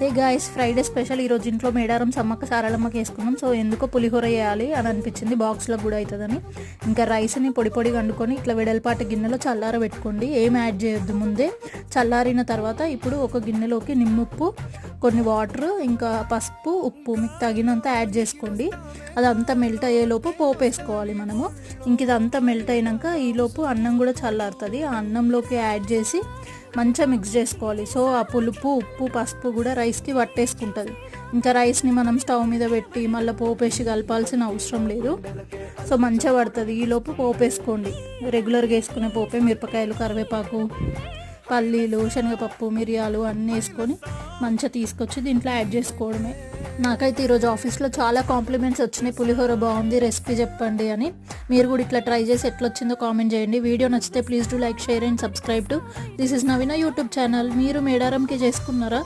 Hey guys, Friday special ఈరోజు ఇంట్లో మేడారం సమ్మక్క సారలమ్మకి వేసుకున్నాం. సో ఎందుకో పులిహోర చేయాలి అని అనిపించింది, బాక్స్లో కూడా అవుతుందని. ఇంకా రైస్ని పొడి పొడిగా వండుకొని ఇట్లా వెడల్పాటి గిన్నెలో చల్లార పెట్టుకోండి. ఏం యాడ్ చేయొద్దు ముందే. చల్లారిన తర్వాత ఇప్పుడు ఒక గిన్నెలోకి నిమ్ముప్పు, కొన్ని వాటర్, ఇంకా పసుపు, ఉప్పు మీకు తగినంత యాడ్ చేసుకోండి. అదంతా మెల్ట్ అయ్యేలోపు పోపు వేసుకోవాలి మనము. ఇంక ఇదంతా మెల్ట్ అయినాక ఈలోపు అన్నం కూడా చల్లారుతుంది. ఆ అన్నంలోకి యాడ్ చేసి మంచిగా మిక్స్ చేసుకోవాలి. సో ఆ పులుపు, ఉప్పు, పసుపు కూడా రైస్కి పట్టేసుకుంటుంది. ఇంకా రైస్ని మనం స్టవ్ మీద పెట్టి మళ్ళీ పోపేసి కలపాల్సిన అవసరం లేదు. సో మంచిగా పడుతుంది. ఈలోపు పోపు వేసుకోండి. రెగ్యులర్గా వేసుకునే పోపే, మిరపకాయలు, కరివేపాకు, పల్లీలు, శనగపప్పు, మిరియాలు అన్నీ వేసుకొని మంచిగా తీసుకొచ్చి దీంట్లో యాడ్ చేసుకోవడమే. నాకైతే ఈరోజు ఆఫీస్లో చాలా కాంప్లిమెంట్స్ వచ్చినాయి, పులిహోర బాగుంది, రెసిపీ చెప్పండి అని. మీరు కూడా ఇట్లా ట్రై చేసి ఎట్లా వచ్చిందో కామెంట్ చేయండి. వీడియో నచ్చితే please do like, share and subscribe to this is Naveena YouTube channel. మీరు మేడారంకి చేసుకున్నారా?